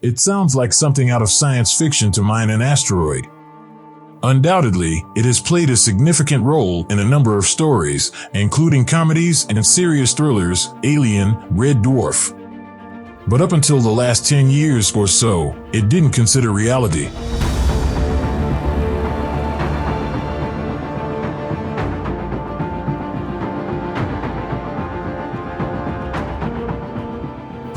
It sounds like something out of science fiction to mine an asteroid. Undoubtedly, it has played a significant role in a number of stories, including comedies and serious thrillers, Alien, Red Dwarf. But up until the last 10 years or so, it didn't consider reality.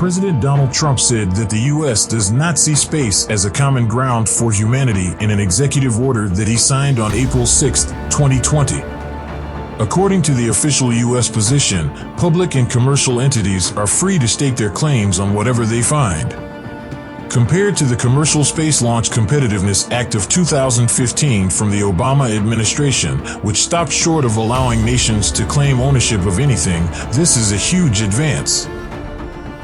President Donald Trump said that the U.S. does not see space as a common ground for humanity in an executive order that he signed on April 6, 2020. According to the official U.S. position, public and commercial entities are free to stake their claims on whatever they find. Compared to the Commercial Space Launch Competitiveness Act of 2015 from the Obama administration, which stopped short of allowing nations to claim ownership of anything, this is a huge advance.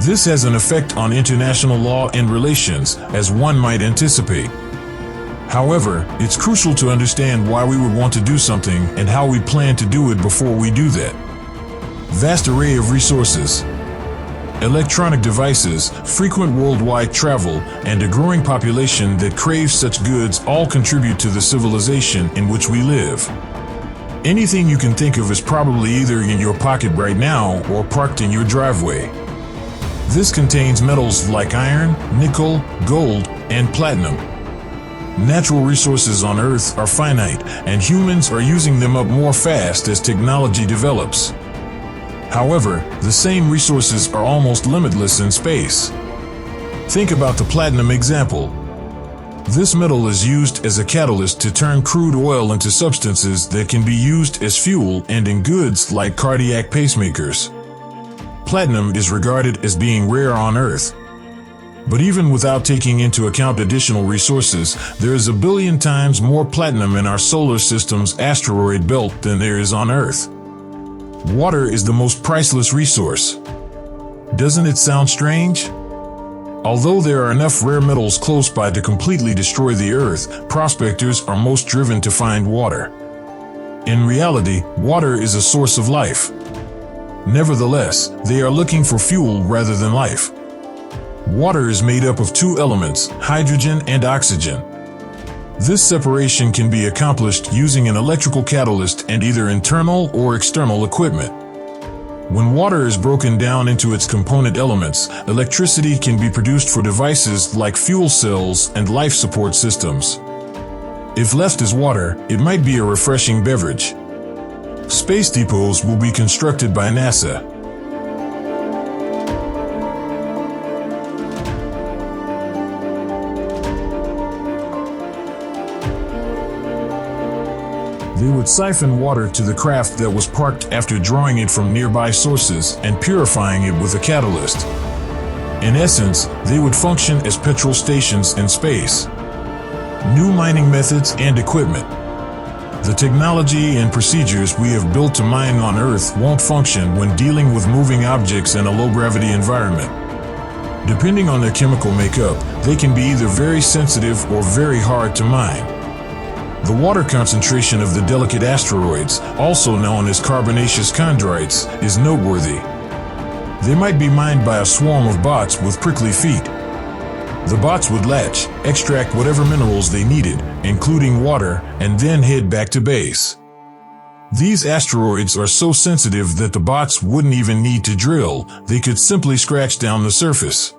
This has an effect on international law and relations, as one might anticipate. However, it's crucial to understand why we would want to do something and how we plan to do it before we do that. Vast array of resources, electronic devices, frequent worldwide travel, and a growing population that craves such goods all contribute to the civilization in which we live. Anything you can think of is probably either in your pocket right now or parked in your driveway. This contains metals like iron, nickel, gold, and platinum. Natural resources on Earth are finite, and humans are using them up more fast as technology develops. However, the same resources are almost limitless in space. Think about the platinum example. This metal is used as a catalyst to turn crude oil into substances that can be used as fuel and in goods like cardiac pacemakers. Platinum is regarded as being rare on Earth. But even without taking into account additional resources, there is a billion times more platinum in our solar system's asteroid belt than there is on Earth. Water is the most priceless resource. Doesn't it sound strange? Although there are enough rare metals close by to completely destroy the Earth, prospectors are most driven to find water. In reality, water is a source of life. Nevertheless, they are looking for fuel rather than life. Water is made up of two elements, hydrogen and oxygen. This separation can be accomplished using an electrical catalyst and either internal or external equipment. When water is broken down into its component elements, electricity can be produced for devices like fuel cells and life support systems. If left as water, it might be a refreshing beverage. Space depots will be constructed by NASA. They would siphon water to the craft that was parked after drawing it from nearby sources and purifying it with a catalyst. In essence, they would function as petrol stations in space. New mining methods and equipment. The technology and procedures we have built to mine on Earth won't function when dealing with moving objects in a low-gravity environment. Depending on their chemical makeup, they can be either very sensitive or very hard to mine. The water concentration of the delicate asteroids, also known as carbonaceous chondrites, is noteworthy. They might be mined by a swarm of bots with prickly feet. The bots would latch, extract whatever minerals they needed, including water, and then head back to base. These asteroids are so sensitive that the bots wouldn't even need to drill, they could simply scratch down the surface.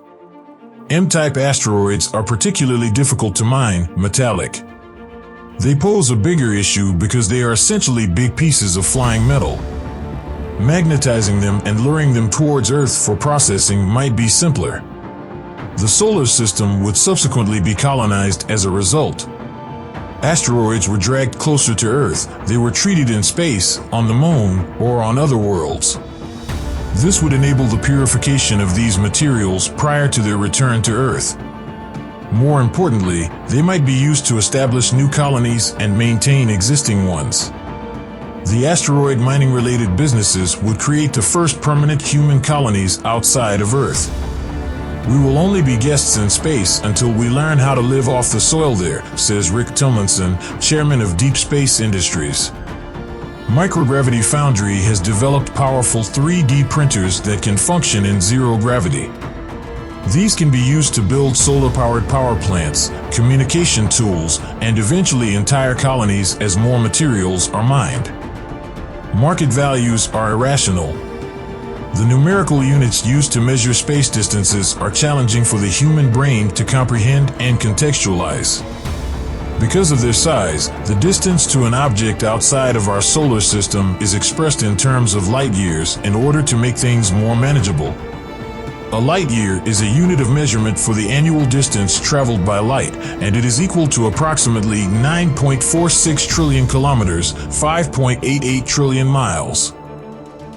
M-type asteroids are particularly difficult to mine, metallic. They pose a bigger issue because they are essentially big pieces of flying metal. Magnetizing them and luring them towards Earth for processing might be simpler. The solar system would subsequently be colonized as a result. Asteroids were dragged closer to Earth. They were treated in space, on the moon, or on other worlds. This would enable the purification of these materials prior to their return to Earth. More importantly, they might be used to establish new colonies and maintain existing ones. The asteroid mining-related businesses would create the first permanent human colonies outside of Earth. We will only be guests in space until we learn how to live off the soil there, says Rick Tumlinson, chairman of Deep Space Industries. Microgravity Foundry has developed powerful 3D printers that can function in zero gravity. These can be used to build solar-powered power plants, communication tools, and eventually entire colonies as more materials are mined. Market values are irrational. The numerical units used to measure space distances are challenging for the human brain to comprehend and contextualize. Because of their size, the distance to an object outside of our solar system is expressed in terms of light years in order to make things more manageable. A light year is a unit of measurement for the annual distance traveled by light, and it is equal to approximately 9.46 trillion kilometers, 5.88 trillion miles.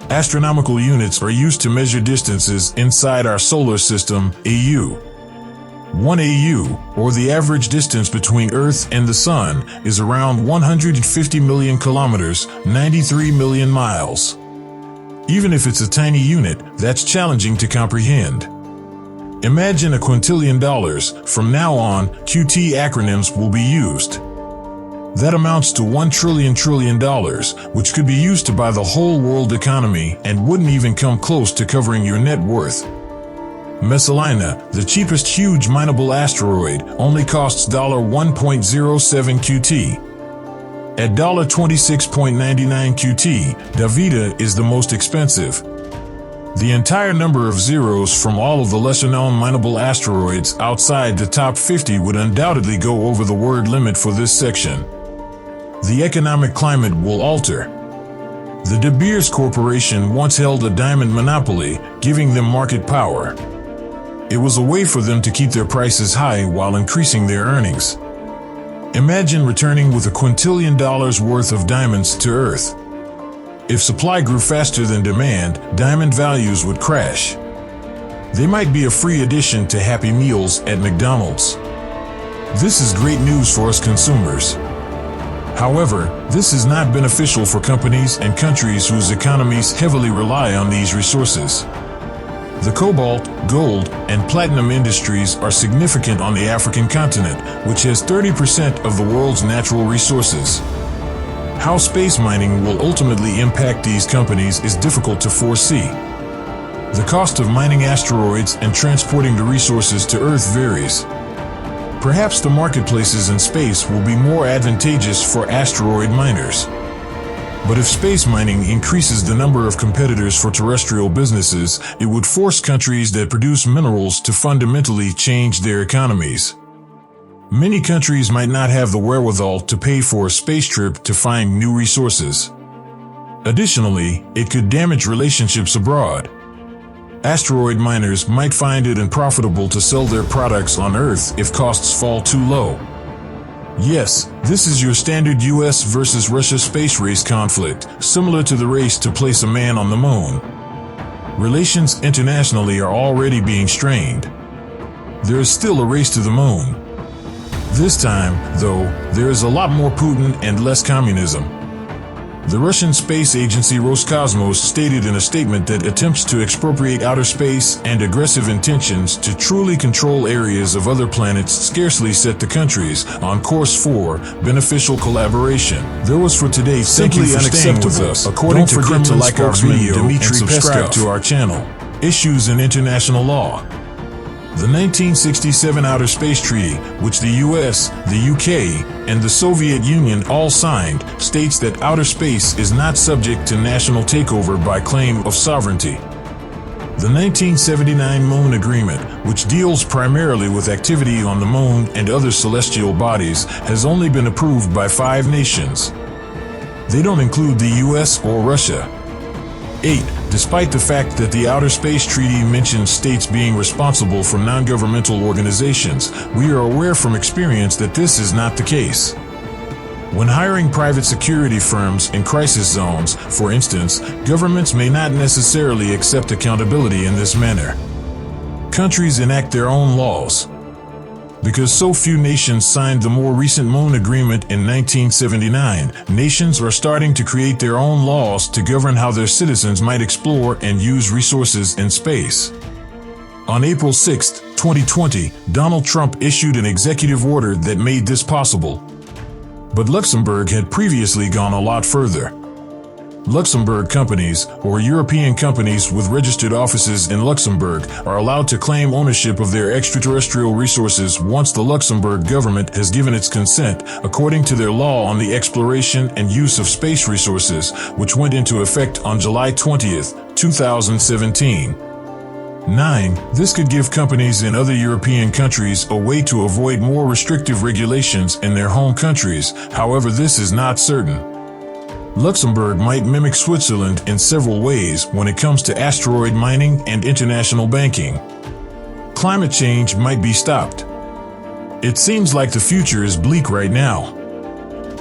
Astronomical units are used to measure distances inside our solar system, AU. 1 AU, or the average distance between Earth and the Sun, is around 150 million kilometers, 93 million miles. Even if it's a tiny unit, that's challenging to comprehend. Imagine a quintillion dollars. From now on, QT acronyms will be used. That amounts to $1 trillion, which could be used to buy the whole world economy and wouldn't even come close to covering your net worth. Mesalina, the cheapest huge mineable asteroid, only costs $1.07 QT. At $26.99 QT, Davida is the most expensive. The entire number of zeros from all of the lesser-known mineable asteroids outside the top 50 would undoubtedly go over the word limit for this section. The economic climate will alter. The De Beers Corporation once held a diamond monopoly, giving them market power. It was a way for them to keep their prices high while increasing their earnings. Imagine returning with $1 quintillion worth of diamonds to Earth. If supply grew faster than demand, diamond values would crash. They might be a free addition to Happy Meals at McDonald's. This is great news for us consumers. However, this is not beneficial for companies and countries whose economies heavily rely on these resources. The cobalt, gold, and platinum industries are significant on the African continent, which has 30% of the world's natural resources. How space mining will ultimately impact these companies is difficult to foresee. The cost of mining asteroids and transporting the resources to Earth varies. Perhaps the marketplaces in space will be more advantageous for asteroid miners. But if space mining increases the number of competitors for terrestrial businesses, it would force countries that produce minerals to fundamentally change their economies. Many countries might not have the wherewithal to pay for a space trip to find new resources. Additionally, it could damage relationships abroad. Asteroid miners might find it unprofitable to sell their products on Earth if costs fall too low. Yes, this is your standard US versus Russia space race conflict, similar to the race to place a man on the moon. Relations internationally are already being strained. There is still a race to the moon. This time, though, there is a lot more Putin and less communism. The Russian space agency Roscosmos stated in a statement that attempts to expropriate outer space and aggressive intentions to truly control areas of other planets scarcely set the countries on course for beneficial collaboration. There was for today simply unacceptable with us. According to Kremlin to like our video and subscribe to our channel. Issues in international law. The 1967 Outer Space Treaty, which the US, the UK, and the Soviet Union all signed, states that outer space is not subject to national takeover by claim of sovereignty. The 1979 Moon Agreement, which deals primarily with activity on the Moon and other celestial bodies, has only been approved by 5 nations. They don't include the US or Russia. 8. Despite the fact that the Outer Space Treaty mentions states being responsible for non-governmental organizations, we are aware from experience that this is not the case. When hiring private security firms in crisis zones, for instance, governments may not necessarily accept accountability in this manner. Countries enact their own laws. Because so few nations signed the more recent Moon Agreement in 1979, nations are starting to create their own laws to govern how their citizens might explore and use resources in space. On April 6, 2020, Donald Trump issued an executive order that made this possible. But Luxembourg had previously gone a lot further. Luxembourg companies, or European companies with registered offices in Luxembourg, are allowed to claim ownership of their extraterrestrial resources once the Luxembourg government has given its consent, according to their law on the exploration and use of space resources, which went into effect on July 20th, 2017. 9. This could give companies in other European countries a way to avoid more restrictive regulations in their home countries. However, this is not certain. Luxembourg might mimic Switzerland in several ways when it comes to asteroid mining and international banking. Climate change might be stopped. It seems like the future is bleak right now.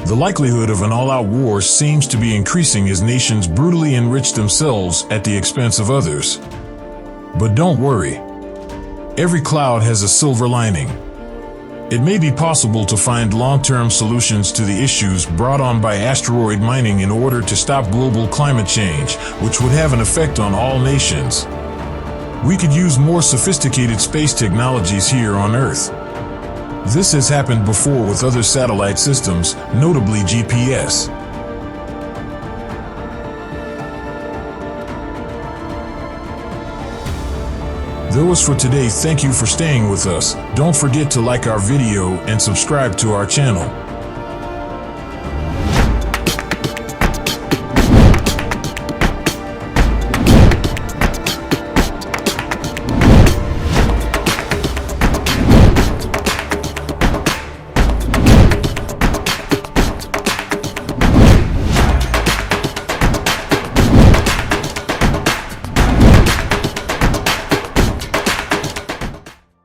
The likelihood of an all-out war seems to be increasing as nations brutally enrich themselves at the expense of others. But don't worry. Every cloud has a silver lining. It may be possible to find long-term solutions to the issues brought on by asteroid mining in order to stop global climate change, which would have an effect on all nations. We could use more sophisticated space technologies here on Earth. This has happened before with other satellite systems, notably GPS. That was for today. Thank you for staying with us. Don't forget to like our video and subscribe to our channel.